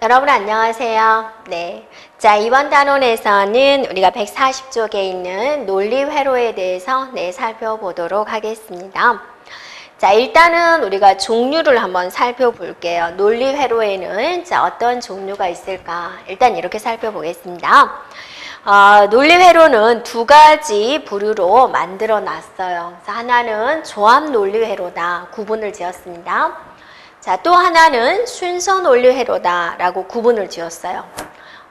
여러분 안녕하세요. 네. 자, 이번 단원에서는 우리가 140쪽에 있는 논리회로에 대해서 살펴보도록 하겠습니다. 자, 일단은 우리가 종류를 한번 살펴볼게요. 논리회로에는 자, 어떤 종류가 있을까? 일단 이렇게 살펴보겠습니다. 논리회로는 두 가지 부류로 만들어 놨어요. 그래서 하나는 조합 논리회로다 구분을 지었습니다. 자, 또 하나는 순서 논리회로다 라고 구분을 지었어요.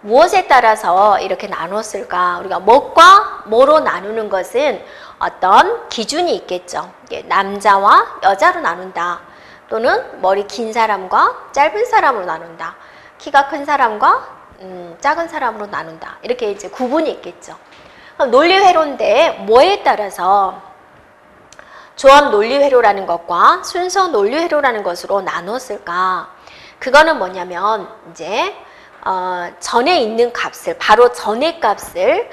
무엇에 따라서 이렇게 나눴을까? 우리가 뭐과 뭐로 나누는 것은 어떤 기준이 있겠죠. 남자와 여자로 나눈다. 또는 머리 긴 사람과 짧은 사람으로 나눈다. 키가 큰 사람과 작은 사람으로 나눈다. 이렇게 이제 구분이 있겠죠. 논리회로인데 뭐에 따라서 조합 논리회로라는 것과 순서 논리회로라는 것으로 나눴을까? 그거는 뭐냐면 이제 전에 있는 값을 바로 전의 값을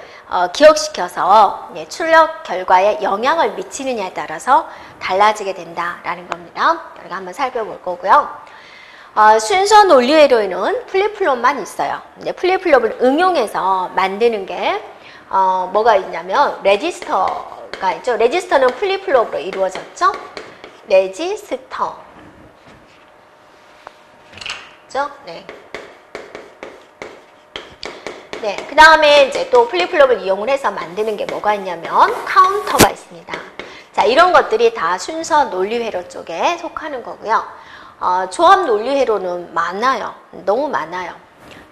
기억시켜서 출력 결과에 영향을 미치느냐에 따라서 달라지게 된다라는 겁니다. 우리가 한번 살펴볼 거고요. 순서 논리회로에는 플립플롭만 있어요. 플립플롭을 응용해서 만드는 게 뭐가 있냐면 레지스터가 있죠. 레지스터는 플립플롭으로 이루어졌죠. 레지스터. 그죠? 네. 네. 그 다음에 이제 또 플립플롭을 이용을 해서 만드는 게 뭐가 있냐면 카운터가 있습니다. 자, 이런 것들이 다 순서 논리회로 쪽에 속하는 거고요. 조합 논리회로는 많아요. 너무 많아요.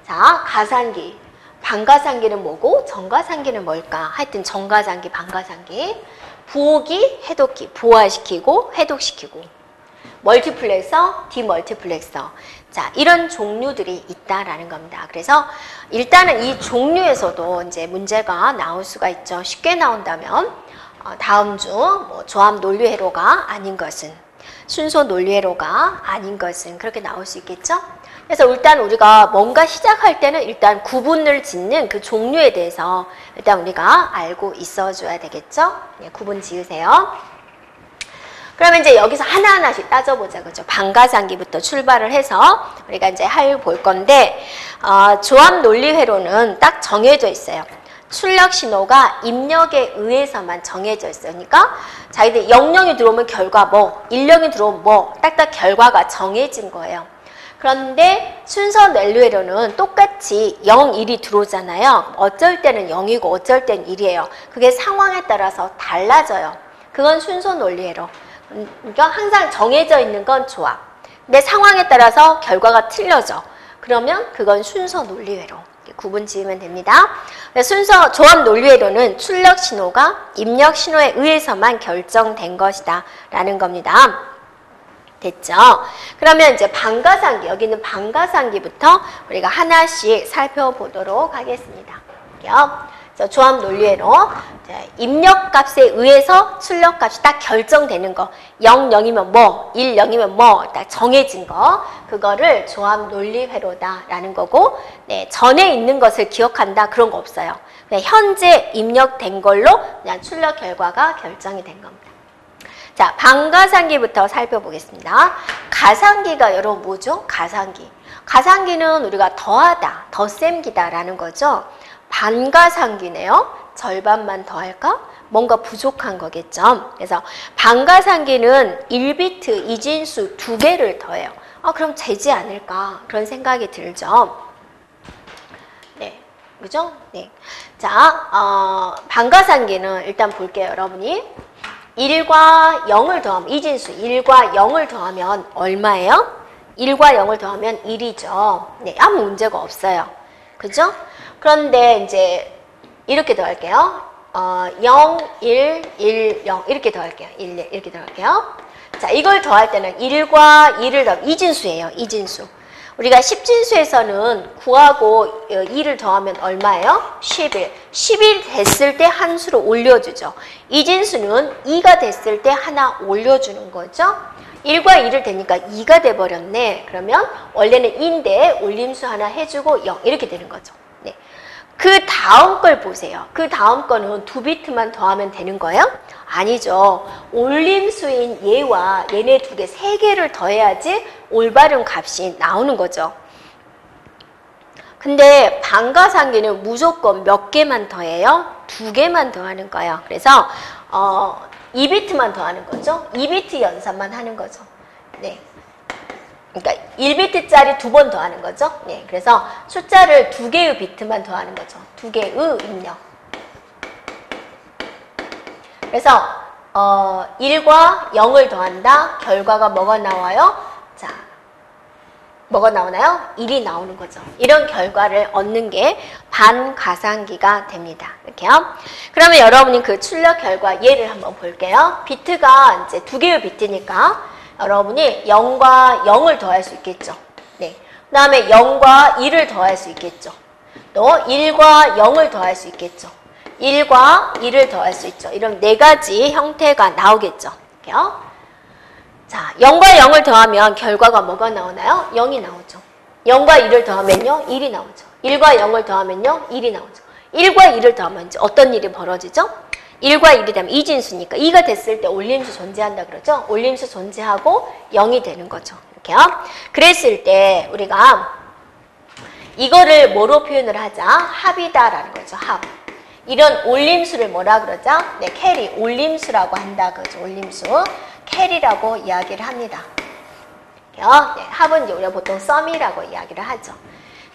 자, 가상기. 반가상기는 뭐고 정가상기는 뭘까? 하여튼 정가상기, 반가상기. 부호기, 해독기. 부화시키고 해독시키고. 멀티플렉서, 디멀티플렉서. 자, 이런 종류들이 있다라는 겁니다. 그래서 일단은 이 종류에서도 이제 문제가 나올 수가 있죠. 쉽게 나온다면 다음 주 조합 논리회로가 아닌 것은, 순서 논리회로가 아닌 것은 그렇게 나올 수 있겠죠. 그래서 일단 우리가 뭔가 시작할 때는 일단 구분을 짓는 그 종류에 대해서 일단 우리가 알고 있어줘야 되겠죠. 네, 구분 지으세요. 그러면 이제 여기서 하나하나씩 따져보자. 그죠? 반가상기부터 출발을 해서 우리가 이제 볼 건데, 조합 논리회로는 딱 정해져 있어요. 출력 신호가 입력에 의해서만 정해져 있어요. 그러니까 자기들 00이 들어오면 결과 뭐, 10이 들어오면 뭐, 딱딱 결과가 정해진 거예요. 그런데 순서 논리회로는 똑같이 0, 1이 들어오잖아요. 어쩔 때는 0이고 어쩔 때는 1이에요. 그게 상황에 따라서 달라져요. 그건 순서 논리회로. 그러니까 항상 정해져 있는 건 조합. 근데 상황에 따라서 결과가 틀려져. 그러면 그건 순서 논리회로. 구분 지으면 됩니다. 순서 조합 논리회로는 출력 신호가 입력 신호에 의해서만 결정된 것이다 라는 겁니다. 됐죠? 그러면 이제 반가상기, 여기는 반가상기부터 우리가 하나씩 살펴보도록 하겠습니다. 조합 논리회로 입력값에 의해서 출력값이 딱 결정되는 거, 0, 0이면 뭐, 1, 0이면 뭐, 딱 정해진 거, 그거를 조합 논리회로다라는 거고, 네, 전에 있는 것을 기억한다 그런 거 없어요. 그냥 현재 입력된 걸로 그냥 출력 결과가 결정이 된 겁니다. 자, 반가상기부터 살펴보겠습니다. 가상기가 여러분 뭐죠? 가상기. 가상기는 우리가 더하다, 덧셈기다라는 거죠. 반가상기네요. 절반만 더할까? 뭔가 부족한 거겠죠. 그래서 반가상기는 1비트 이진수 2개를 더해요. 그럼 되지 않을까? 그런 생각이 들죠. 네, 그죠? 네. 자, 반가상기는 일단 볼게요, 여러분이. 1과 0을 더하면, 이진수 1과 0을 더하면 얼마예요? 1과 0을 더하면 1이죠. 네, 아무 문제가 없어요. 그죠? 그런데 이제 이렇게 더할게요. 0, 1, 1, 0 이렇게 더할게요. 1, 1 이렇게 더할게요. 자, 이걸 더할 때는 1과 2를 더하면 이진수예요. 이진수. 우리가 10진수에서는 9하고 2를 더하면 얼마예요? 11. 11 됐을 때 한 수를 올려주죠. 이진수는 2가 됐을 때 하나 올려주는 거죠. 1과 2를 되니까 2가 돼버렸네. 그러면 원래는 2인데 올림수 하나 해주고 0 이렇게 되는 거죠. 네. 그 다음 걸 보세요. 그 다음 거는 2비트만 더하면 되는 거예요? 아니죠. 올림수인 얘와 얘네 두 개, 세 개를 더해야지 올바른 값이 나오는 거죠. 근데 반가상기는 무조건 몇 개만 더해요? 2개만 더하는 거예요. 그래서 2비트만 더하는 거죠. 2비트 연산만 하는 거죠. 네. 그러니까 1비트짜리 2번 더하는 거죠. 네. 그래서 숫자를 2개의 비트만 더하는 거죠. 2개의 입력. 그래서 1과 0을 더한다. 결과가 뭐가 나와요? 자, 뭐가 나오나요? 1이 나오는 거죠. 이런 결과를 얻는 게 반가상기가 됩니다. 이렇게요. 그러면 여러분이 그 출력 결과 예를 한번 볼게요. 비트가 이제 2개의 비트니까 여러분이 0과 0을 더할 수 있겠죠. 네. 그 다음에 0과 1을 더할 수 있겠죠. 또 1과 0을 더할 수 있겠죠. 1과 1을 더할 수 있죠. 이런 4가지 형태가 나오겠죠. 이렇게요. 자, 0과 0을 더하면 결과가 뭐가 나오나요? 0이 나오죠. 0과 1을 더하면요, 1이 나오죠. 1과 0을 더하면요, 1이 나오죠. 1과 1을 더하면 이제 어떤 일이 벌어지죠? 1과 1이 되면 이진수니까 2가 됐을 때 올림수 존재한다 그러죠? 올림수 존재하고 0이 되는 거죠. 이렇게요. 그랬을 때 우리가 이거를 뭐로 표현을 하자? 합이다라는 거죠. 합. 이런 올림수를 뭐라 그러죠? 네, 캐리. 올림수라고 한다 그러죠. 올림수. 캐리라고 이야기를 합니다. 네, 합은 이제 우리가 보통 썸이라고 이야기를 하죠.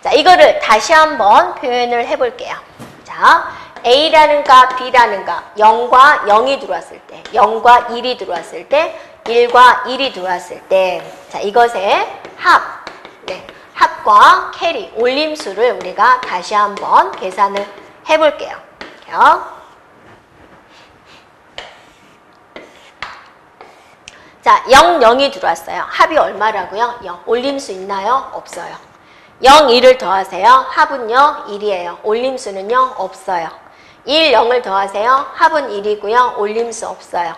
자, 이거를 다시 한번 표현을 해볼게요. 자, A라는 값, B라는 값, 0과 0이 들어왔을 때, 0과 1이 들어왔을 때, 1과 1이 들어왔을 때, 자, 이것의 합, 네, 합과 캐리, 올림수를 우리가 다시 한번 계산을 해볼게요. 자, 0, 0이 들어왔어요. 합이 얼마라고요? 0. 올림수 있나요? 없어요. 0, 1을 더하세요. 합은요, 1이에요. 올림수는요, 없어요. 1, 0을 더하세요. 합은 1이고요. 올림수 없어요.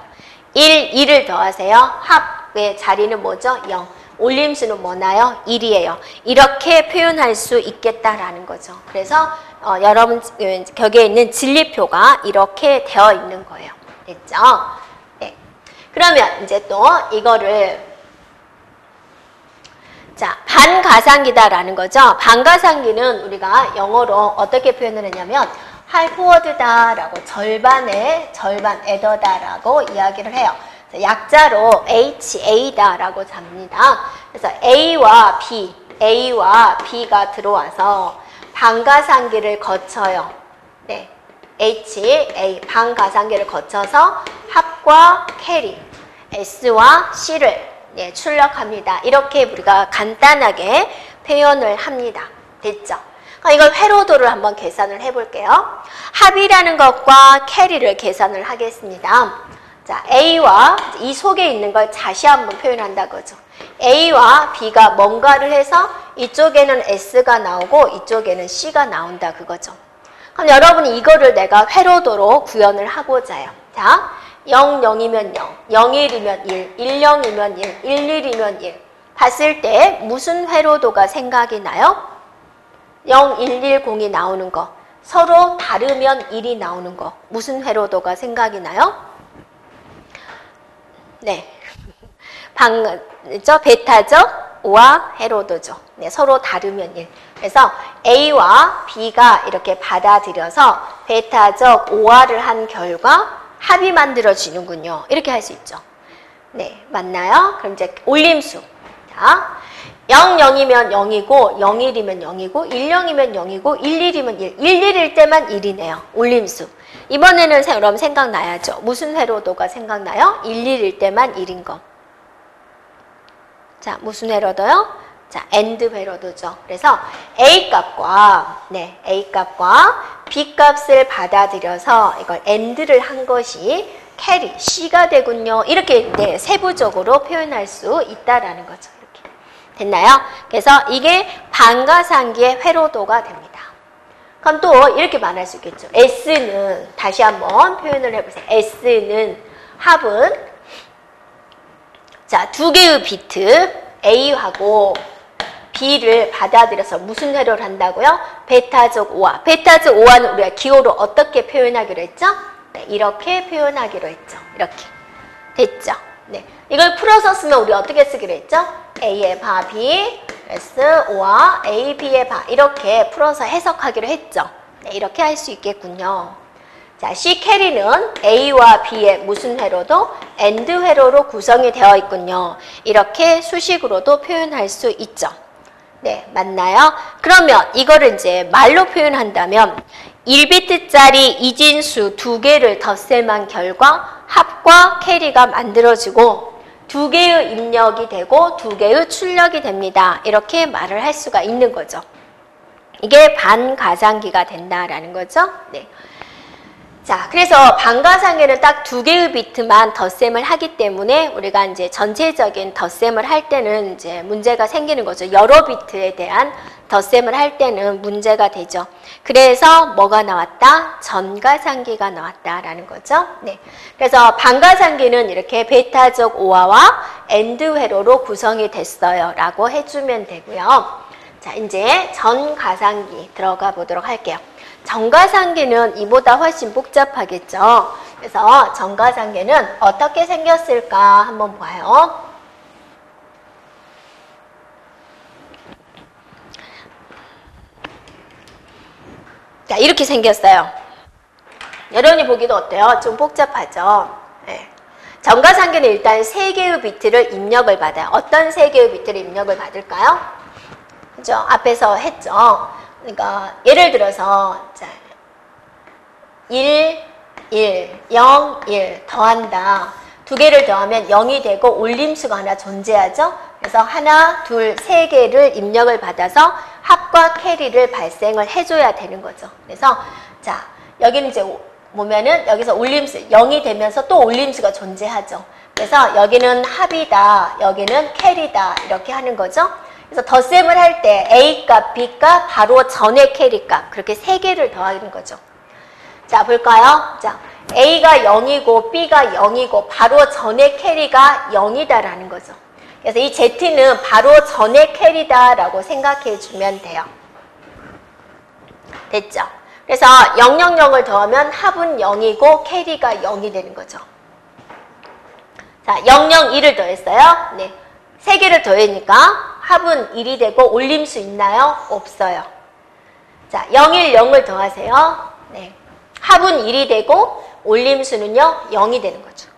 1, 2를 더하세요. 합의 자리는 뭐죠? 0. 올림수는 뭐나요? 1이에요. 이렇게 표현할 수 있겠다라는 거죠. 그래서 여러분 격에 있는 진리표가 이렇게 되어 있는 거예요. 됐죠? 네. 그러면 이제 또 이거를 자, 반가상기다라는 거죠. 반가상기는 우리가 영어로 어떻게 표현을 했냐면 할프워드다라고 절반, 에더다라고 이야기를 해요. 약자로 HA다라고 잡니다. 그래서 A와 B가 들어와서 반가상기를 거쳐요. 네, HA 반가상기를 거쳐서 합과 캐리, S와 C를 네, 출력합니다. 이렇게 우리가 간단하게 표현을 합니다. 됐죠? 이걸 회로도를 한번 계산을 해볼게요. 합이라는 것과 캐리를 계산을 하겠습니다. 자, A와 이 속에 있는 걸 다시 한번 표현한다 거죠. A와 B가 뭔가를 해서 이쪽에는 S가 나오고 이쪽에는 C가 나온다 그거죠. 그럼 여러분이 이거를 내가 회로도로 구현을 하고자 해요. 자, 0, 0이면 0, 0, 1이면 1, 1, 0이면 1, 1, 1이면 1 봤을 때 무슨 회로도가 생각이 나요? 0, 1, 1, 0이 나오는 거, 서로 다르면 1이 나오는 거 무슨 회로도가 생각이 나요? 네, 베타적 O와 회로도죠. 네, 서로 다르면 1. 그래서 A와 B가 이렇게 받아들여서 베타적 O화를 한 결과 합이 만들어지는군요. 이렇게 할 수 있죠. 네, 맞나요? 그럼 이제 올림수. 자, 0, 0이면 0이고 0, 1이면 0이고 1, 0이면 0이고 1, 1이면 1. 1, 1일 때만 1이네요. 올림수. 이번에는 여러분 생각나야죠. 무슨 회로도가 생각나요? 1, 1일 때만 1인 거. 자, 무슨 회로도요? 자, AND 회로도죠. 그래서 A 값과 B 값을 받아들여서 이걸 AND를 한 것이 캐리, C가 되군요. 이렇게 네, 세부적으로 표현할 수 있다라는 거죠. 이렇게. 됐나요? 그래서 이게 반가상기의 회로도가 됩니다. 그럼 또 이렇게 말할 수 있겠죠. S는 다시 한번 표현을 해보세요. S는 합은 자, 2개의 비트 A하고 B를 받아들여서 무슨 회로를 한다고요? 베타적 O화. 베타적 O화는 우리가 기호로 어떻게 표현하기로 했죠? 네, 이렇게 표현하기로 했죠. 이렇게. 됐죠? 네. 이걸 풀어서 쓰면 우리 어떻게 쓰기로 했죠? A의 바 B, O와 A, B의 바 이렇게 풀어서 해석하기로 했죠. 네, 이렇게 할 수 있겠군요. 자, C 캐리는 A와 B의 무슨 회로도 AND 회로로 구성이 되어 있군요. 이렇게 수식으로도 표현할 수 있죠. 네, 맞나요? 그러면 이거를 이제 말로 표현한다면 1비트짜리 이진수 2개를 덧셈한 결과 합과 캐리가 만들어지고 2개의 입력이 되고 2개의 출력이 됩니다. 이렇게 말을 할 수가 있는 거죠. 이게 반가상기가 된다라는 거죠. 네. 자, 그래서 반가상계는 딱 2개의 비트만 덧셈을 하기 때문에 우리가 이제 전체적인 덧셈을 할 때는 이제 문제가 생기는 거죠. 여러 비트에 대한 덧셈을 할 때는 문제가 되죠. 그래서 뭐가 나왔다? 전가상계가 나왔다라는 거죠. 네. 그래서 반가상계는 이렇게 베타적 오화와 AND 회로로 구성이 됐어요. 라고 해주면 되고요. 자, 이제 전가상기 들어가 보도록 할게요. 정가상계는 이보다 훨씬 복잡하겠죠. 그래서 정가상계는 어떻게 생겼을까 한번 봐요. 자, 이렇게 생겼어요. 여러분이 보기도 어때요? 좀 복잡하죠? 네. 정가상계는 일단 3개의 비트를 입력을 받아요. 어떤 3개의 비트를 입력을 받을까요? 그죠? 앞에서 했죠. 그러니까 예를 들어서 자, 1, 1, 0, 1 더한다. 2개를 더하면 0이 되고 올림수가 하나 존재하죠. 그래서 하나, 둘, 3개를 입력을 받아서 합과 캐리를 발생을 해줘야 되는 거죠. 그래서 자, 여기는 이제 보면은 여기서 올림수 0이 되면서 또 올림수가 존재하죠. 그래서 여기는 합이다, 여기는 캐리다 이렇게 하는 거죠. 그래서 덧셈을 할 때 A값, B값, 바로 전의 캐리값 그렇게 3개를 더하는 거죠. 자, 볼까요? 자, A가 0이고 B가 0이고 바로 전의 캐리가 0이다라는 거죠. 그래서 이 Z는 바로 전의 캐리다라고 생각해 주면 돼요. 됐죠? 그래서 000을 더하면 합은 0이고 캐리가 0이 되는 거죠. 자, 001을 더했어요. 네. 3개를 더하니까 합은 1이 되고 올림수 있나요? 없어요. 자, 010을 더하세요. 네. 합은 1이 되고 올림수는요 0이 되는 거죠.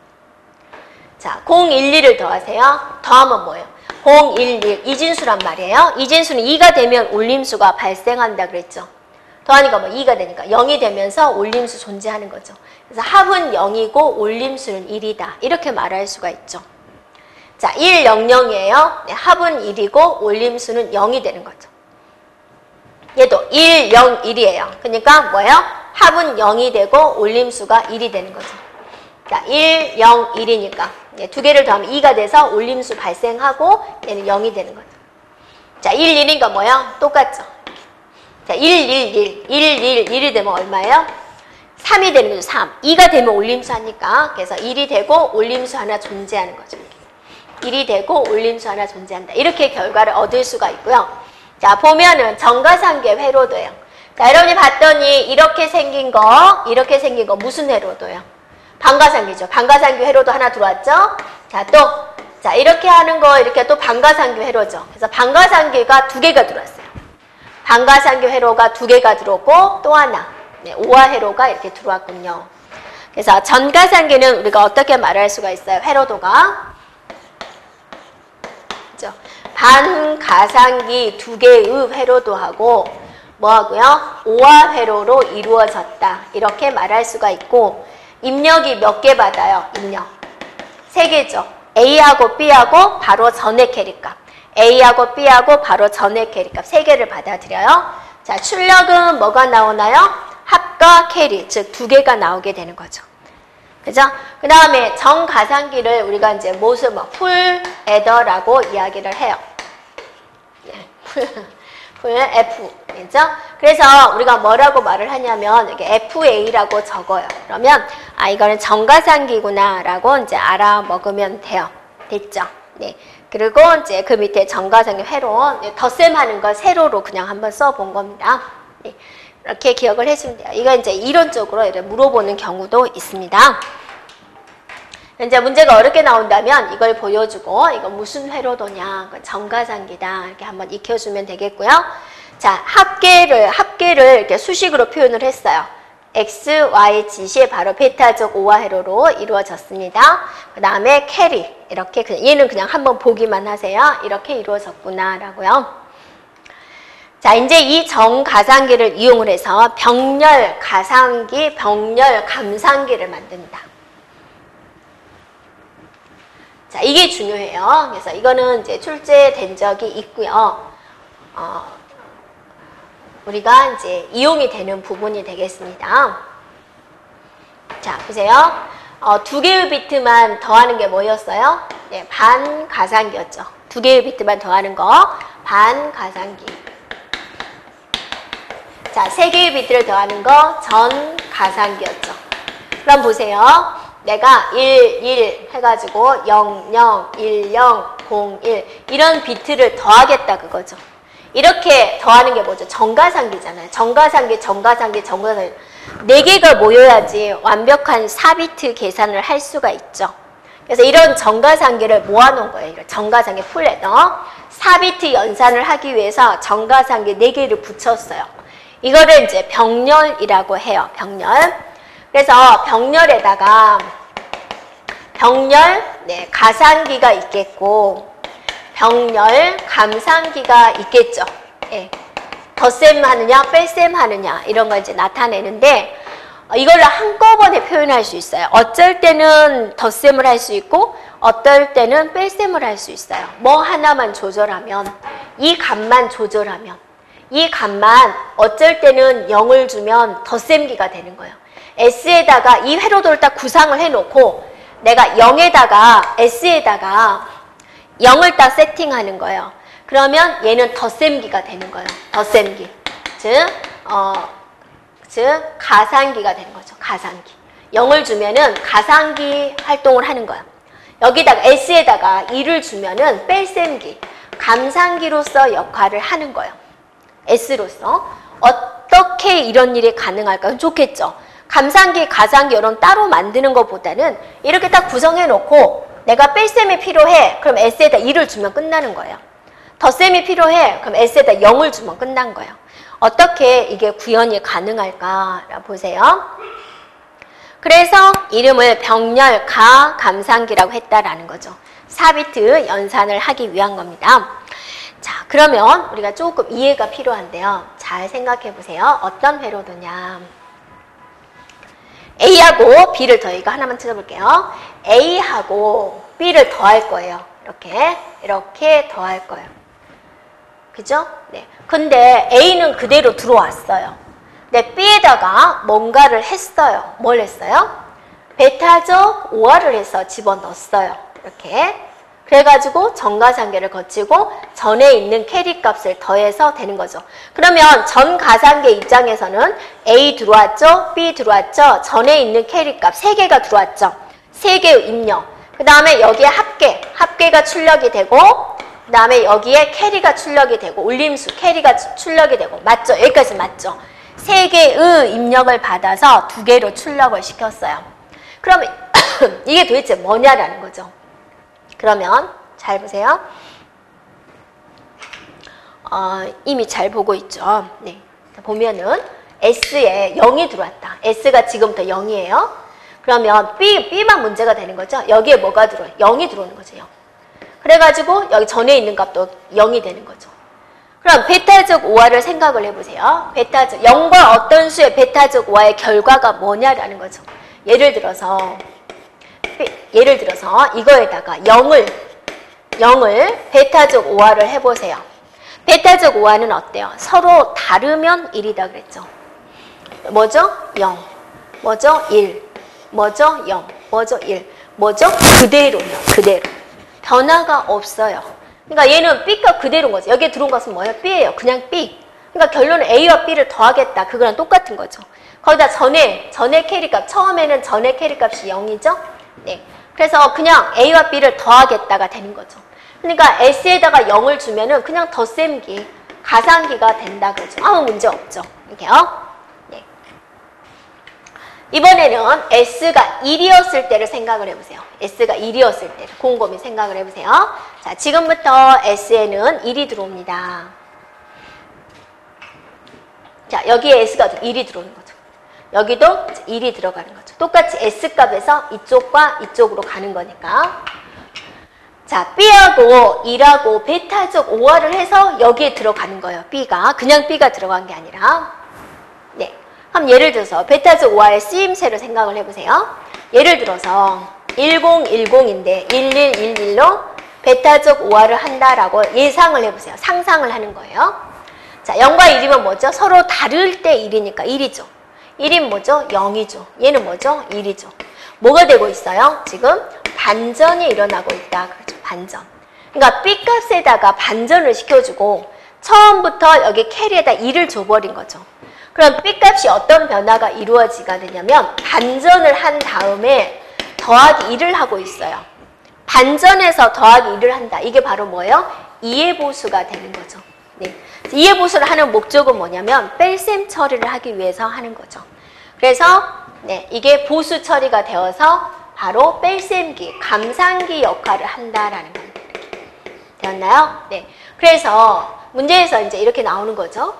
자, 012를 더하세요. 더하면 뭐예요? 011 이진수란 말이에요. 이진수는 2가 되면 올림수가 발생한다 그랬죠. 더하니까 뭐 2가 되니까 0이 되면서 올림수 존재하는 거죠. 그래서 합은 0이고 올림수는 1이다. 이렇게 말할 수가 있죠. 자, 100이에요. 네, 합은 1이고 올림수는 0이 되는 거죠. 얘도 101이에요. 그러니까 뭐예요? 합은 0이 되고 올림수가 1이 되는 거죠. 자, 101이니까 2개를 더하면 2가 돼서 올림수 발생하고 얘는 0이 되는 거죠. 자, 11이니까 뭐예요? 똑같죠. 자, 111, 111이 되면 얼마예요? 3이 되는 거죠. 3. 2가 되면 올림수 하니까 그래서 1이 되고 올림수 하나 존재하는 거죠. 1이 되고 올림수 하나 존재한다. 이렇게 결과를 얻을 수가 있고요. 자, 보면은 정가상계 회로도예요. 자, 여러분이 봤더니 이렇게 생긴 거 무슨 회로도예요? 반가상계죠. 반가상계 회로도 하나 들어왔죠? 자, 또, 자, 이렇게 하는 거, 이렇게 또 반가상계 회로죠. 그래서 반가상계가 2개가 들어왔어요. 반가상계 회로가 2개가 들어오고, 또 하나, 네, 오화 회로가 이렇게 들어왔군요. 그래서 전가상계는 우리가 어떻게 말할 수가 있어요? 회로도가. 그죠? 반가상기 2개의 회로도하고, 뭐 하고요? 오화 회로로 이루어졌다. 이렇게 말할 수가 있고, 입력이 몇 개 받아요? 입력. 3개죠. A하고 B하고 바로 전의 캐리값. A하고 B하고 바로 전의 캐리값. 3개를 받아들여요. 자, 출력은 뭐가 나오나요? 합과 캐리, 즉 2개가 나오게 되는 거죠. 그죠? 그 다음에 정가상기를 우리가 이제 무슨 풀 애더라고 이야기를 해요. 풀 F. 그죠? 그래서 우리가 뭐라고 말을 하냐면 이렇게 FA라고 적어요. 그러면 아, 이거는 정가상기구나 라고 이제 알아먹으면 돼요. 됐죠? 네. 그리고 이제 그 밑에 정가상기 회로 덧셈하는 걸 세로로 그냥 한번 써본 겁니다. 네. 이렇게 기억을 해주면 돼요. 이거 이제 이론적으로 이렇게 물어보는 경우도 있습니다. 이제 문제가 어렵게 나온다면 이걸 보여주고 이거 무슨 회로도냐, 정가상기다 이렇게 한번 익혀주면 되겠고요. 자, 합계를 이렇게 수식으로 표현을 했어요. x, y 지시에 바로 베타적 오화 회로로 이루어졌습니다. 그 다음에 캐리 이렇게 얘는 그냥 한번 보기만 하세요. 이렇게 이루어졌구나 라고요. 자, 이제 이 정가상기를 이용을 해서 병렬 가상기, 병렬 감상기를 만듭니다. 자, 이게 중요해요. 그래서 이거는 이제 출제된 적이 있고요. 우리가 이제 이용이 되는 부분이 되겠습니다. 자, 보세요. 두 개의 비트만 더하는 게 뭐였어요? 네, 반가상기였죠. 두 개의 비트만 더하는 거, 반가상기. 자, 세 개의 비트를 더하는 거, 전가상기였죠. 그럼 보세요. 내가 1, 1 해가지고 0, 0, 1, 0, 0, 1 이런 비트를 더하겠다 그거죠. 이렇게 더하는 게 뭐죠? 정가상기잖아요. 정가상기. 4개가 모여야지 완벽한 4비트 계산을 할 수가 있죠. 그래서 이런 정가상기를 모아놓은 거예요. 이런 정가상기 풀에서 4비트 연산을 하기 위해서 정가상기 4개를 붙였어요. 이거를 이제 병렬이라고 해요. 병렬. 그래서 병렬에다가 네, 가상기가 있겠고 병렬 감상기가 있겠죠. 예. 덧셈 하느냐 뺄셈 하느냐 이런 걸 이제 나타내는데 이걸로 한꺼번에 표현할 수 있어요. 어쩔 때는 덧셈을 할 수 있고 어떨 때는 뺄셈을 할 수 있어요. 뭐 하나만 조절하면, 이 값만 조절하면, 이 값만 어쩔 때는 0을 주면 덧셈기가 되는 거예요. S에다가 이 회로도를 딱 구상을 해놓고 내가 0에다가 S에다가 0을 딱 세팅하는 거예요. 그러면 얘는 덧셈기가 되는 거예요. 덧셈기. 즉 가상기가 되는 거죠. 가상기. 0을 주면은 가상기 활동을 하는 거예요. 여기다가 S에다가 2를 주면은 뺄셈기, 감상기로서 역할을 하는 거예요. S로서. 어떻게 이런 일이 가능할까요? 좋겠죠. 감상기, 가상기 이런 따로 만드는 것보다는 이렇게 딱 구성해 놓고 내가 뺄셈이 필요해. 그럼 S에다 2를 주면 끝나는 거예요. 덧셈이 필요해. 그럼 S에다 0을 주면 끝난 거예요. 어떻게 이게 구현이 가능할까 보세요. 그래서 이름을 병렬 감상기라고 했다라는 거죠. 4비트 연산을 하기 위한 겁니다. 자, 그러면 우리가 조금 이해가 필요한데요. 잘 생각해 보세요. 어떤 회로도냐. A하고 B를 더해. 이거 하나만 찾아볼게요. A하고 B를 더할 거예요. 이렇게 더할 거예요. 그죠? 네. 근데 A는 그대로 들어왔어요. 근데 B에다가 뭔가를 했어요. 뭘 했어요? 베타적 오화를 해서 집어넣었어요. 이렇게. 그래가지고 정가상계를 거치고 전에 있는 캐리 값을 더해서 되는 거죠. 그러면 전가상계 입장에서는 A 들어왔죠? B 들어왔죠? 전에 있는 캐리 값 3개가 들어왔죠? 3개의 입력. 그 다음에 여기에 합계가 출력이 되고 그 다음에 여기에 캐리가 출력이 되고 울림수 캐리가 출력이 되고 맞죠? 여기까지 맞죠? 3개의 입력을 받아서 2개로 출력을 시켰어요. 그러면 이게 도대체 뭐냐라는 거죠. 그러면 잘 보세요. 이미 잘 보고 있죠. 네. 보면은 S에 0이 들어왔다. S가 지금부터 0이에요. 그러면 B만 문제가 되는 거죠. 여기에 뭐가 들어와요? 0이 들어오는 거죠. 0. 그래가지고 여기 전에 있는 값도 0이 되는 거죠. 그럼 베타적 오화를 생각을 해보세요. 0과 어떤 수의 베타적 오화의 결과가 뭐냐라는 거죠. 예를 들어서 이거에다가 0을 베타적 오화를 해보세요. 베타적 오화는 어때요? 서로 다르면 1이다 그랬죠. 뭐죠? 0. 뭐죠? 1. 뭐죠? 0. 뭐죠? 1. 뭐죠? 그대로요. 그대로. 변화가 없어요. 그러니까 얘는 B값 그대로인 거죠. 여기에 들어온 것은 뭐예요? B예요. 그냥 B. 그러니까 결론은 A와 B를 더하겠다. 그거랑 똑같은 거죠. 거기다 전에 캐리값, 처음에는 전에 캐리값이 0이죠? 네. 그래서 그냥 A와 B를 더하겠다가 되는 거죠. 그러니까 S에다가 0을 주면은 그냥 덧셈기, 가상기가 된다 그러죠. 아무 문제 없죠. 이렇게요. 네. 이번에는 S가 1이었을 때를 생각을 해보세요. S가 1이었을 때를 곰곰이 생각을 해보세요. 자, 지금부터 S에는 1이 들어옵니다. 자, 여기에 S가 1이 들어오는 거죠. 여기도 1이 들어가는 거죠. 똑같이 S값에서 이쪽과 이쪽으로 가는 거니까. 자, B하고 1하고 베타적 5화를 해서 여기에 들어가는 거예요. B가. 그냥 B가 들어간 게 아니라. 네. 그럼 예를 들어서 베타적 5화의 쓰임새로 생각을 해보세요. 예를 들어서 1010인데 1111로 베타적 5화를 한다라고 예상을 해보세요. 상상을 하는 거예요. 자, 0과 1이면 뭐죠? 서로 다를 때 1이니까 1이죠. 1인 뭐죠? 0이죠. 얘는 뭐죠? 1이죠. 뭐가 되고 있어요? 지금 반전이 일어나고 있다. 그렇죠. 반전. 그러니까 B값에다가 반전을 시켜주고 처음부터 여기 캐리에다 1을 줘버린 거죠. 그럼 B값이 어떤 변화가 이루어지게 되냐면 반전을 한 다음에 더하기 1을 하고 있어요. 반전해서 더하기 1을 한다. 이게 바로 뭐예요? 이해보수가 되는 거죠. 네. 이해보수를 하는 목적은 뭐냐면 뺄셈 처리를 하기 위해서 하는 거죠. 그래서 네, 이게 보수 처리가 되어서 바로 뺄셈기, 감산기 역할을 한다라는 겁니다. 되었나요? 네. 그래서 문제에서 이제 이렇게 나오는 거죠.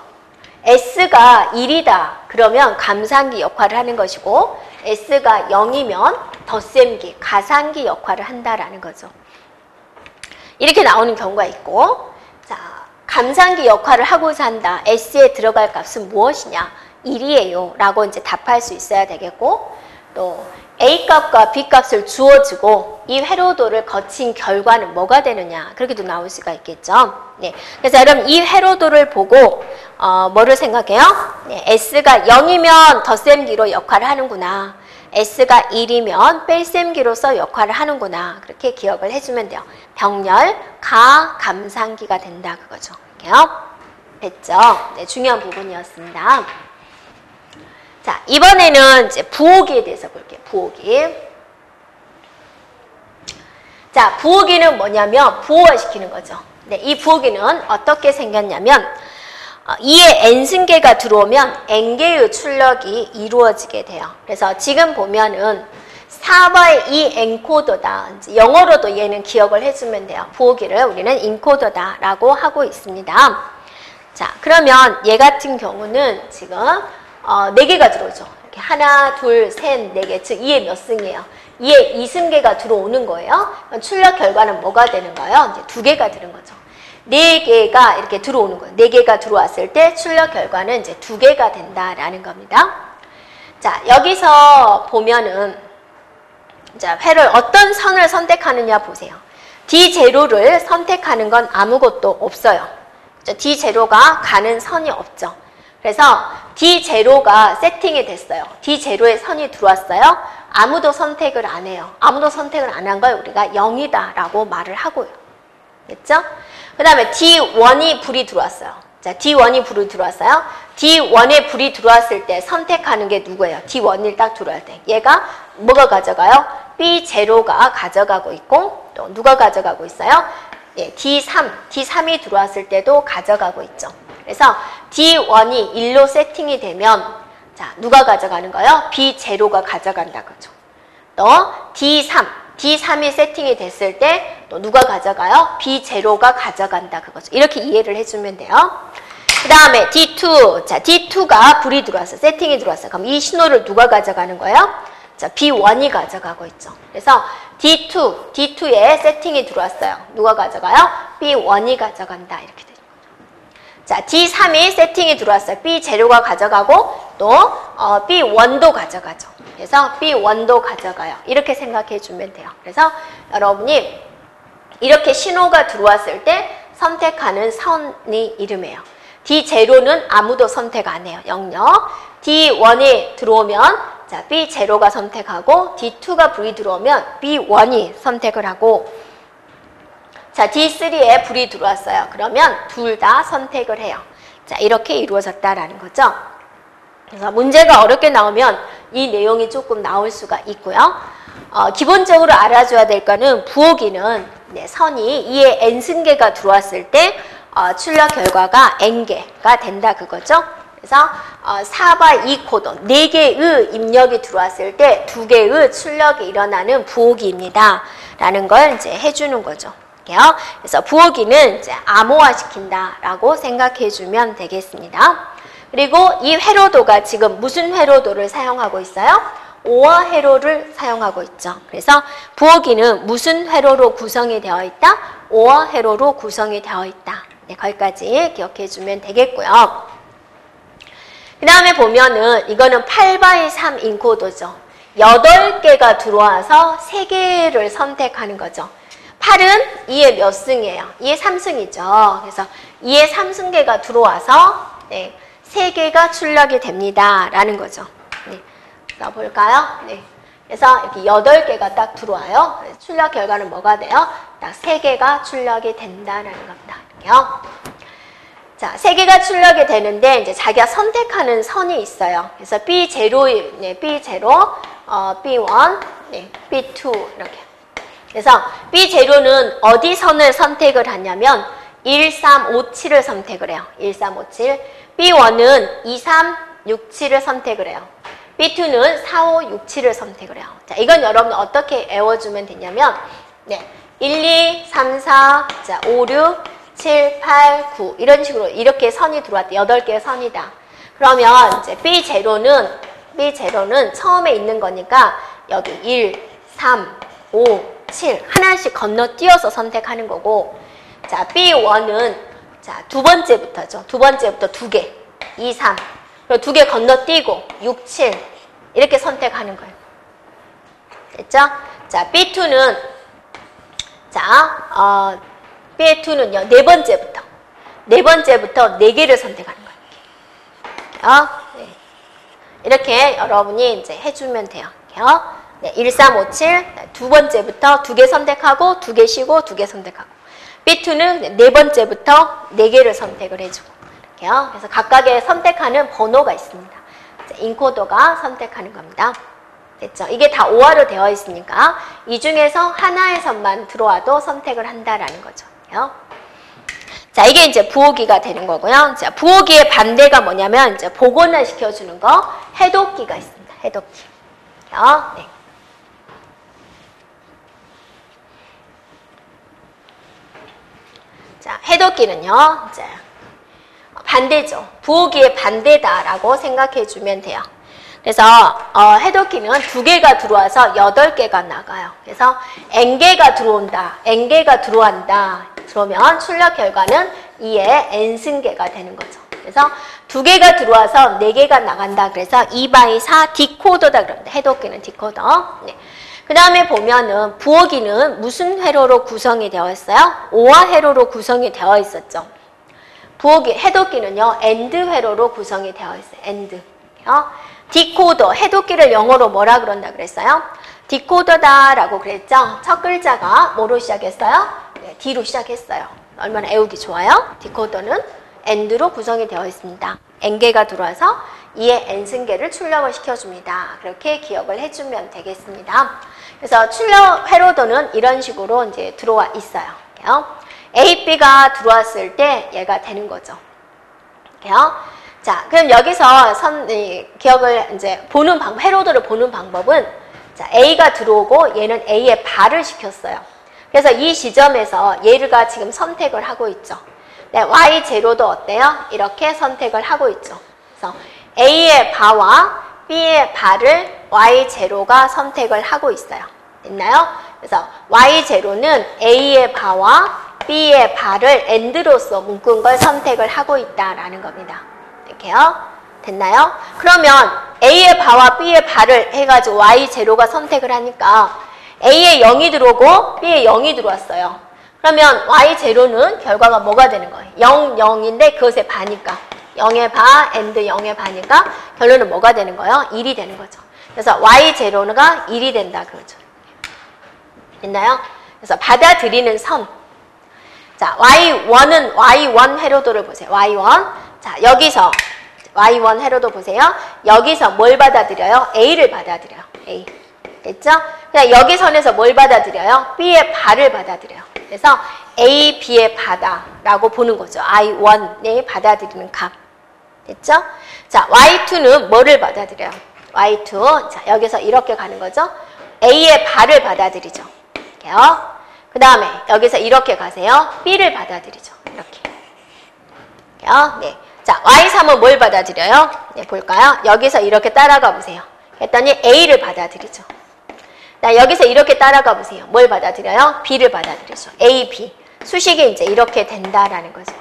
S가 1이다. 그러면 감산기 역할을 하는 것이고 S가 0이면 덧셈기, 가산기 역할을 한다라는 거죠. 이렇게 나오는 경우가 있고 자, 감산기 역할을 하고자 한다. S에 들어갈 값은 무엇이냐? 1이에요. 라고 이제 답할 수 있어야 되겠고 또 A값과 B값을 주어주고 이 회로도를 거친 결과는 뭐가 되느냐? 그렇게도 나올 수가 있겠죠. 네. 그래서 여러분 이 회로도를 보고 뭐를 생각해요? 네. S가 0이면 덧셈기로 역할을 하는구나. S가 1이면 뺄셈기로서 역할을 하는구나. 그렇게 기억을 해주면 돼요. 병렬, 가, 감산기가 된다. 그거죠. 됐죠? 네, 중요한 부분이었습니다. 자, 이번에는 이제 부호기에 대해서 볼게요. 부호기. 자, 부호기는 뭐냐면 부호화시키는 거죠. 네, 이 부호기는 어떻게 생겼냐면 2의 n승계가 들어오면 n개의 출력이 이루어지게 돼요. 그래서 지금 보면은 4바의 2 엔코더다. 영어로도 얘는 기억을 해주면 돼요. 부호기를 우리는 인코더다라고 하고 있습니다. 자, 그러면 얘 같은 경우는 지금 4개가 들어오죠. 이렇게 하나, 둘, 셋, 4개. 즉 2의 몇 승이에요? 2의 2승계가 들어오는 거예요. 출력 결과는 뭐가 되는가요? 이제 2개가 되는 거죠. 4개가 이렇게 들어오는 거예요. 4개가 들어왔을 때 출력 결과는 이제 2개가 된다라는 겁니다. 자, 여기서 보면은 자, 회를 어떤 선을 선택하느냐 보세요. D0를 선택하는 건 아무것도 없어요. D0가 가는 선이 없죠. 그래서 D0가 세팅이 됐어요. D0에 선이 들어왔어요. 아무도 선택을 안 해요. 아무도 선택을 안 한 걸 우리가 0이다 라고 말을 하고요. 됐죠? 그 다음에 D1이 불이 들어왔어요. 자, D1이 불이 들어왔어요. D1에 불이 들어왔을 때 선택하는 게 누구예요? D1이 딱 들어올 때. 얘가 뭐가 가져가요? B0가 가져가고 있고 또 누가 가져가고 있어요? 예, D3이 들어왔을 때도 가져가고 있죠. 그래서 D1이 1로 세팅이 되면 자, 누가 가져가는 거예요? B0가 가져간다 그죠. 또 D3이 세팅이 됐을 때 또 누가 가져가요? B0가 가져간다 그거죠. 이렇게 이해를 해주면 돼요. 그 다음에 D2, 자 D2가 불이 들어왔어요. 세팅이 들어왔어요. 그럼 이 신호를 누가 가져가는 거예요? 자 B1이 가져가고 있죠. 그래서 D2에 세팅이 들어왔어요. 누가 가져가요? B1이 가져간다 이렇게 되죠. 자 D3이 세팅이 들어왔어요. B0가 가져가고 또 B1도 가져가죠. 그래서 B1도 가져가요. 이렇게 생각해 주면 돼요. 그래서 여러분이 이렇게 신호가 들어왔을 때 선택하는 선이 이름이에요. D0는 아무도 선택 안 해요. 0요. D1이 들어오면 자 B0가 선택하고 D2가 불이 들어오면 B1이 선택을 하고 자 D3에 불이 들어왔어요. 그러면 둘 다 선택을 해요. 자 이렇게 이루어졌다라는 거죠. 그래서 문제가 어렵게 나오면 이 내용이 조금 나올 수가 있고요. 기본적으로 알아줘야 될 거는 부호기는 네, 선이 2의 n승계가 들어왔을 때 출력 결과가 n개가 된다 그거죠. 그래서 4바 2코돈 4개의 입력이 들어왔을 때 2개의 출력이 일어나는 부호기입니다. 라는 걸 이제 해주는 거죠. 그래서 부호기는 이제 암호화시킨다라고 생각해주면 되겠습니다. 그리고 이 회로도가 지금 무슨 회로도를 사용하고 있어요? 오어 회로를 사용하고 있죠. 그래서 부호기는 무슨 회로로 구성이 되어 있다? 오어 회로로 구성이 되어 있다. 네, 거기까지 기억해주면 되겠고요. 그 다음에 보면은 이거는 8x3 인코더죠. 8개가 들어와서 3개를 선택하는 거죠. 8은 2의 몇 승이에요? 2의 3승이죠. 그래서 2의 3승계가 들어와서 네, 3개가 출력이 됩니다. 라는 거죠. 네. 자, 볼까요? 네. 그래서 이렇게 8개가 딱 들어와요. 출력 결과는 뭐가 돼요? 딱 3개가 출력이 된다라는 겁니다. 이렇게요. 자, 3개가 출력이 되는데 이제 자기가 선택하는 선이 있어요. 그래서 B0, 네, B0, B1, 네, B2 이렇게. 그래서 B0는 어디 선을 선택을 하냐면 1, 3, 5, 7을 선택을 해요. 1, 3, 5, 7. B1은 2, 3, 6, 7을 선택을 해요. B2는 4, 5, 6, 7을 선택을 해요. 자, 이건 여러분 어떻게 외워주면 되냐면 네, 1, 2, 3, 4, 자, 5, 6, 7, 8, 9 이런 식으로 이렇게 선이 들어왔대. 8개의 선이다. 그러면 이제 B0는 처음에 있는 거니까 여기 1, 3, 5, 7 하나씩 건너뛰어서 선택하는 거고 자, B1은 자, 두 번째부터죠. 두 번째부터 2개. 2, 3. 그리고 2개 건너뛰고 6, 7 이렇게 선택하는 거예요. 됐죠? 자, B2는 자, B2는요. 네 번째부터 4개를 선택하는 거예요. 네. 이렇게 여러분이 이제 해주면 돼요. 네, 1, 3, 5, 7 두 번째부터 2개 선택하고 2개 쉬고 2개 선택하고 B2는 네 번째부터 4개를 선택을 해주고 이렇게요. 그래서 각각의 선택하는 번호가 있습니다. 인코더가 선택하는 겁니다. 됐죠? 이게 다 오화로 되어 있으니까 이 중에서 하나의 선만 들어와도 선택을 한다라는 거죠. 자, 이게 이제 부호기가 되는 거고요. 자, 부호기의 반대가 뭐냐면 이제 복원을 시켜주는 거 해독기가 있습니다. 해독기. 네. 자, 해독기는요, 이제 반대죠. 부호기의 반대다라고 생각해 주면 돼요. 그래서 해독기는 2개가 들어와서 8개가 나가요. 그래서 n개가 들어온다, n개가 들어간다. 그러면 출력 결과는 2의 n승계가 되는 거죠. 그래서 2개가 들어와서 4개가 나간다. 그래서 2x4 디코더다 그럽니다. 해독기는 디코더. 네. 그 다음에 보면은 부호기는 무슨 회로로 구성이 되어 있어요? 오화 회로로 구성이 되어 있었죠. 부호기, 해독기는요, AND 회로로 구성이 되어 있어요. AND. 디코더, 해독기를 영어로 뭐라 그런다 그랬어요? 디코더다라고 그랬죠? 첫 글자가 뭐로 시작했어요? 네, D로 시작했어요. 얼마나 애우기 좋아요? 디코더는 AND로 구성이 되어 있습니다. N개가 들어와서 2의 N승계를 출력을 시켜줍니다. 그렇게 기억을 해주면 되겠습니다. 그래서 출력 회로도는 이런 식으로 이제 들어와 있어요. A, B가 들어왔을 때 얘가 되는 거죠. 자, 그럼 여기서 기억을 이제 보는 방법, 회로도를 보는 방법은 자, A가 들어오고 얘는 A에 발을 시켰어요. 그래서 이 지점에서 얘가 지금 선택을 하고 있죠. 네, Y0도 어때요? 이렇게 선택을 하고 있죠. 그래서 A의 바와 B의 바를 Y0가 선택을 하고 있어요. 됐나요? 그래서 Y0는 A의 바와 B의 바를 AND로서 묶은 걸 선택을 하고 있다라는 겁니다. 이렇게요. 됐나요? 그러면 A의 바와 B의 바를 해가지고 Y0가 선택을 하니까 A에 0이 들어오고 B에 0이 들어왔어요. 그러면 Y0는 결과가 뭐가 되는 거예요? 0, 0인데 그것의 바니까 0의 바, AND 0의 바니까 결론은 뭐가 되는 거예요? 1이 되는 거죠. 그래서 Y0가 1이 된다 그거죠. 됐나요? 그래서 받아들이는 선. 자, Y1은 Y1 회로도를 보세요. Y1. 자, 여기서 Y1 회로도 보세요. 여기서 뭘 받아들여요? A를 받아들여요. A. 됐죠? 그냥 여기 선에서 뭘 받아들여요? B의 바를 받아들여요. 그래서 A, B의 바다라고 보는 거죠. I1에 받아들이는 값. 됐죠? 자, Y2는 뭐를 받아들여요? Y2. 자, 여기서 이렇게 가는 거죠? A의 발을 받아들이죠. 이렇게요. 그 다음에 여기서 이렇게 가세요. B를 받아들이죠. 이렇게. 이렇게요. 네. 자, Y3은 뭘 받아들여요? 네, 볼까요? 여기서 이렇게 따라가 보세요. 했더니 A를 받아들이죠. 자, 여기서 이렇게 따라가 보세요. 뭘 받아들여요? B를 받아들이죠. A, B. 수식이 이제 이렇게 된다라는 거죠.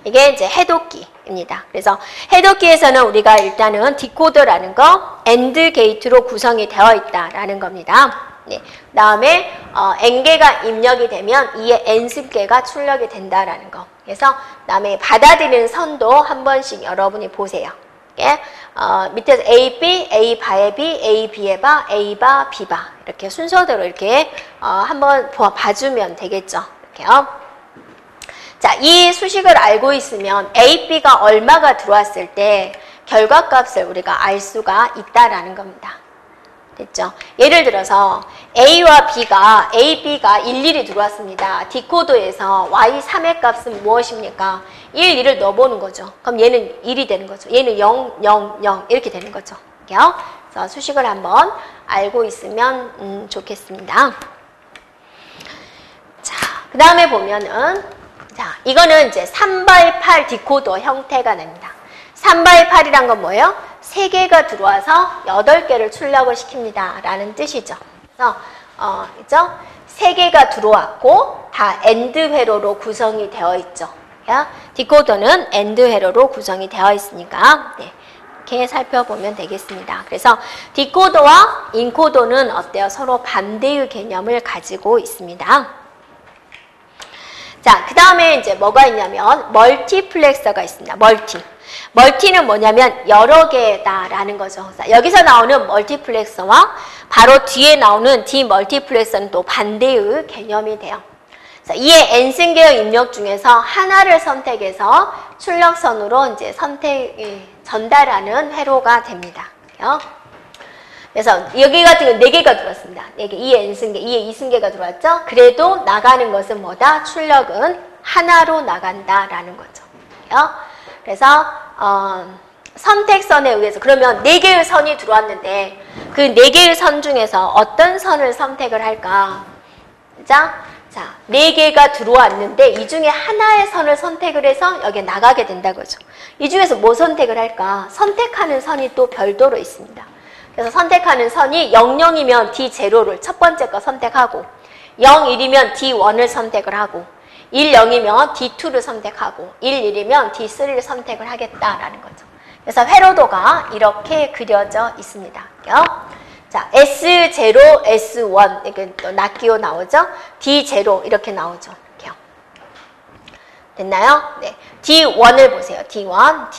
이게 이제 해독기입니다. 그래서 해독기에서는 우리가 일단은 디코더라는 거 AND 게이트로 구성이 되어 있다라는 겁니다. 네. 그 다음에 N개가 입력이 되면 이에 N승계가 출력이 된다라는 거. 그래서 그다음에 받아들이는 선도 한 번씩 여러분이 보세요. 예? 밑에서 A, B, A 바의 B, A, B의 바, A 바, B 바 이렇게 순서대로 이렇게 한번 봐주면 되겠죠. 이렇게요. 자, 이 수식을 알고 있으면 A, B가 얼마가 들어왔을 때 결과값을 우리가 알 수가 있다라는 겁니다. 됐죠? 예를 들어서 A와 B가 일일이 들어왔습니다. 디코더에서 Y3의 값은 무엇입니까? 1, 2를 넣어보는 거죠. 그럼 얘는 1이 되는 거죠. 얘는 0, 0, 0 이렇게 되는 거죠. 그래서 수식을 한번 알고 있으면 좋겠습니다. 자, 그 다음에 보면은 자, 이거는 이제 3x8 디코더 형태가 납니다. 3x8이란 건 뭐예요? 3개가 들어와서 8개를 출력을 시킵니다. 라는 뜻이죠. 그래서, 그죠? 3개가 들어왔고, 다 AND 회로로 구성이 되어 있죠. 디코더는 AND 회로로 구성이 되어 있으니까, 네. 이렇게 살펴보면 되겠습니다. 그래서 디코더와 인코더는 어때요? 서로 반대의 개념을 가지고 있습니다. 자, 그 다음에 이제 뭐가 있냐면, 멀티플렉서가 있습니다. 멀티는 뭐냐면 여러 개다라는 거죠. 여기서 나오는 멀티플렉서와 바로 뒤에 나오는 디멀티플렉서는 또 반대의 개념이 돼요. 이에 N승계의 입력 중에서 하나를 선택해서 출력선으로 이제 전달하는 회로가 됩니다. 그래서 여기 같은 경우는 4개가 들어왔습니다. 4개, 2의 N승계, 2의 2승계가 들어왔죠. 그래도 나가는 것은 뭐다? 출력은 하나로 나간다라는 거죠. 그래서 선택선에 의해서 그러면 4개의 선이 들어왔는데 그 4개의 선 중에서 어떤 선을 선택을 할까? 자, 4개가 들어왔는데 이 중에 하나의 선을 선택을 해서 여기에 나가게 된다고죠. 이 중에서 뭐 선택을 할까? 선택하는 선이 또 별도로 있습니다. 그래서 선택하는 선이 00이면 D0를 첫 번째 거 선택하고 01이면 D1을 선택을 하고 10이면 D2를 선택하고 11이면 D3를 선택을 하겠다라는 거죠. 그래서 회로도가 이렇게 그려져 있습니다. 자, S0, S1 이렇게 또 낱기호 나오죠. D0 이렇게 나오죠. 이렇게요. 됐나요? 네. D1을 보세요. D1.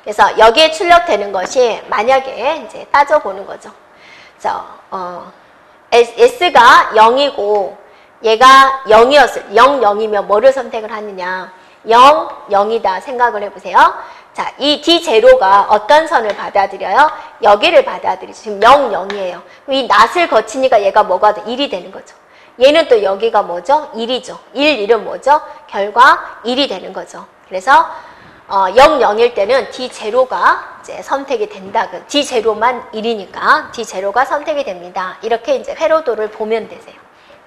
그래서 여기에 출력되는 것이 만약에 이제 따져보는 거죠. S가 0이고 얘가 0이었을 0, 0이면 뭐를 선택을 하느냐 0, 0이다 생각을 해보세요. 자, 이 D0가 어떤 선을 받아들여요? 여기를 받아들이죠. 지금 0, 0이에요. 이 낫을 거치니까 얘가 뭐가 돼? 1이 되는 거죠. 얘는 또 여기가 뭐죠? 1이죠. 1, 1은 뭐죠? 결과 1이 되는 거죠. 그래서 0, 0일 때는 D0가 이제 선택이 된다. D0만 1이니까 D0가 선택이 됩니다. 이렇게 이제 회로도를 보면 되세요.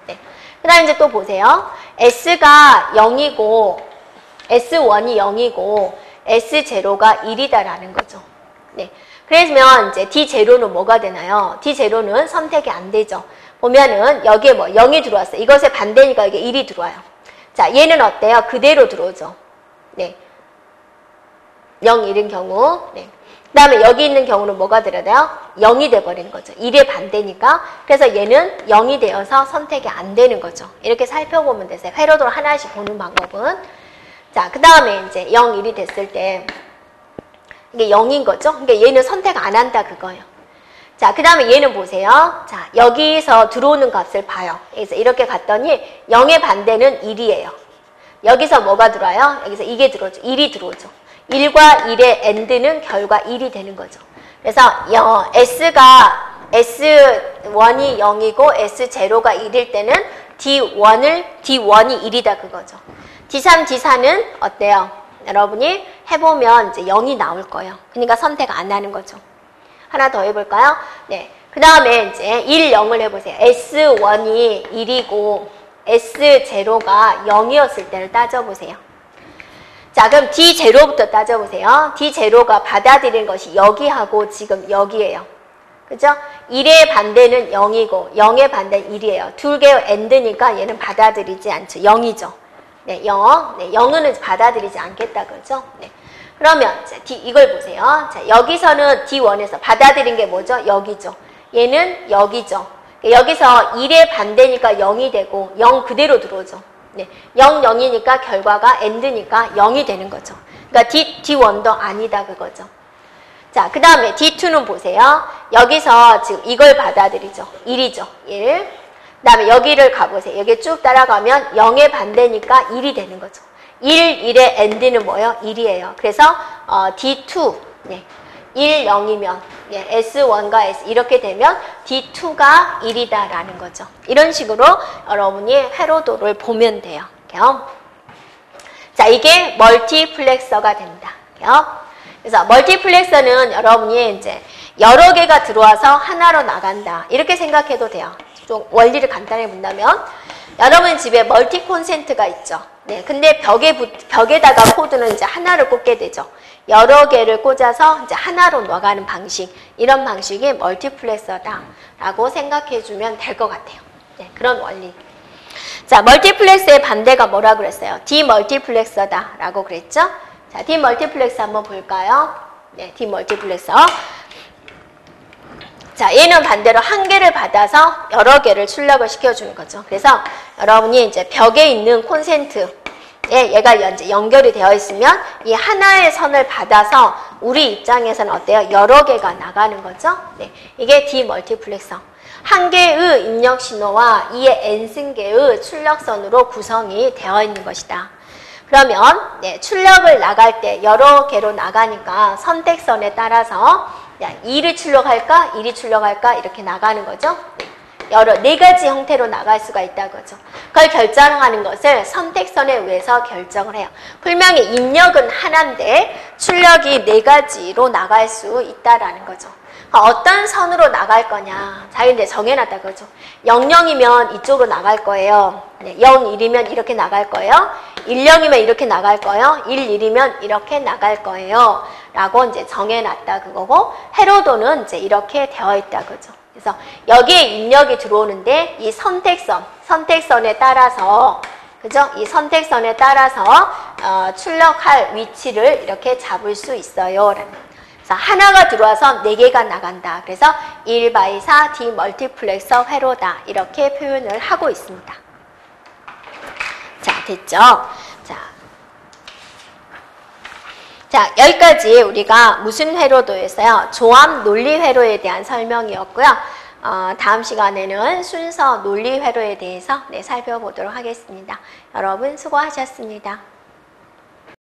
네. 그 다음에 이제 또 보세요. S가 0이고, S1이 0이고, S0가 1이다라는 거죠. 네. 그러면 이제 D0는 뭐가 되나요? D0는 선택이 안 되죠. 보면은 여기에 뭐 0이 들어왔어요. 이것의 반대니까 이게 1이 들어와요. 자, 얘는 어때요? 그대로 들어오죠. 네. 0, 1인 경우. 네. 그 다음에 여기 있는 경우는 뭐가 들어야 돼요? 0이 돼버리는 거죠. 1의 반대니까. 그래서 얘는 0이 되어서 선택이 안 되는 거죠. 이렇게 살펴보면 되세요. 회로도를 하나씩 보는 방법은. 자, 그 다음에 이제 0, 1이 됐을 때 이게 0인 거죠. 그러니까 얘는 선택 안 한다 그거예요. 자, 그 다음에 얘는 보세요. 자, 여기서 들어오는 값을 봐요. 그래서 이렇게 갔더니 0의 반대는 1이에요. 여기서 뭐가 들어와요? 여기서 이게 들어오죠. 1이 들어오죠. 1과 1의 AND는 결과 1이 되는 거죠. 그래서 S1이 0이고 S0가 1일 때는 D1이 1이다 그거죠. D3, D4는 어때요? 여러분이 해보면 이제 0이 나올 거예요. 그러니까 선택 안 하는 거죠. 하나 더 해볼까요? 네. 그 다음에 이제 1, 0을 해보세요. S1이 1이고 S0가 0이었을 때를 따져보세요. 자, 그럼 D0부터 따져보세요. D0가 받아들인 것이 여기하고 지금 여기예요. 그죠? 1의 반대는 0이고 0의 반대는 1이에요. 두 개의 AND니까 얘는 받아들이지 않죠. 0이죠. 네, 0. 네, 0은 받아들이지 않겠다. 그죠? 네. 그러면 자, 이걸 보세요. 자, 여기서는 D1에서 받아들인 게 뭐죠? 여기죠. 얘는 여기죠. 여기서 1의 반대니까 0이 되고 0 그대로 들어오죠. 네, 0, 0이니까 결과가 AND니까 0이 되는 거죠. 그러니까 D1도 아니다 그거죠. 자, 그 다음에 D2는 보세요. 여기서 지금 이걸 받아들이죠. 1이죠. 1. 그 다음에 여기를 가보세요. 여기 쭉 따라가면 0의 반대니까 1이 되는 거죠. 1, 1의 AND는 뭐예요? 1이에요. 그래서 D2, 네, 1, 0이면 예, S1과 S 이렇게 되면 D2가 1이다라는 거죠. 이런 식으로 여러분이 회로도를 보면 돼요. 자, 이게 멀티플렉서가 된다. 그래서 멀티플렉서는 여러분이 이제 여러 개가 들어와서 하나로 나간다. 이렇게 생각해도 돼요. 좀 원리를 간단히 본다면 여러분 집에 멀티 콘센트가 있죠. 네, 근데 벽에다가 코드는 이제 하나를 꽂게 되죠. 여러 개를 꽂아서 이제 하나로 나가는 방식, 이런 방식이 멀티플렉서다라고 생각해주면 될 것 같아요. 네, 그런 원리. 자, 멀티플렉서의 반대가 뭐라 그랬어요? 디멀티플렉서다라고 그랬죠? 자, 디멀티플렉서 한번 볼까요? 네, 디멀티플렉서. 자, 얘는 반대로 한 개를 받아서 여러 개를 출력을 시켜주는 거죠. 그래서 여러분이 이제 벽에 있는 콘센트, 얘가 이제 연결이 되어 있으면 이 하나의 선을 받아서 우리 입장에서는 어때요? 여러 개가 나가는 거죠. 네, 이게 디멀티플렉서. 한 개의 입력 신호와 이의 n승계의 출력선으로 구성이 되어 있는 것이다. 그러면 네, 출력을 나갈 때 여러 개로 나가니까 선택선에 따라서 2를 출력할까? 1이 출력할까? 이렇게 나가는 거죠. 여러 4가지 형태로 나갈 수가 있다는 거죠. 그걸 결정하는 것을 선택선에 의해서 결정을 해요. 분명히 입력은 하나인데 출력이 4가지로 나갈 수 있다라는 거죠. 어떤 선으로 나갈 거냐. 자기는 정해놨다 그러죠. 00이면 이쪽으로 나갈 거예요. 네, 01이면 이렇게 나갈 거예요. 10이면 이렇게 나갈 거예요. 11이면 이렇게 나갈 거예요. 라고 이제 정해놨다 그거고, 회로도는 이제 이렇게 되어 있다 그죠. 그래서 여기에 입력이 들어오는데 이 선택선에 따라서, 그죠? 이 선택선에 따라서 출력할 위치를 이렇게 잡을 수 있어요. 그래서 하나가 들어와서 4개가 나간다. 그래서 1/4 디멀티플렉서 회로다. 이렇게 표현을 하고 있습니다. 자, 됐죠? 자, 여기까지 우리가 무슨 회로도였어요? 조합 논리 회로에 대한 설명이었고요. 다음 시간에는 순서 논리 회로에 대해서 살펴보도록 하겠습니다. 여러분 수고하셨습니다.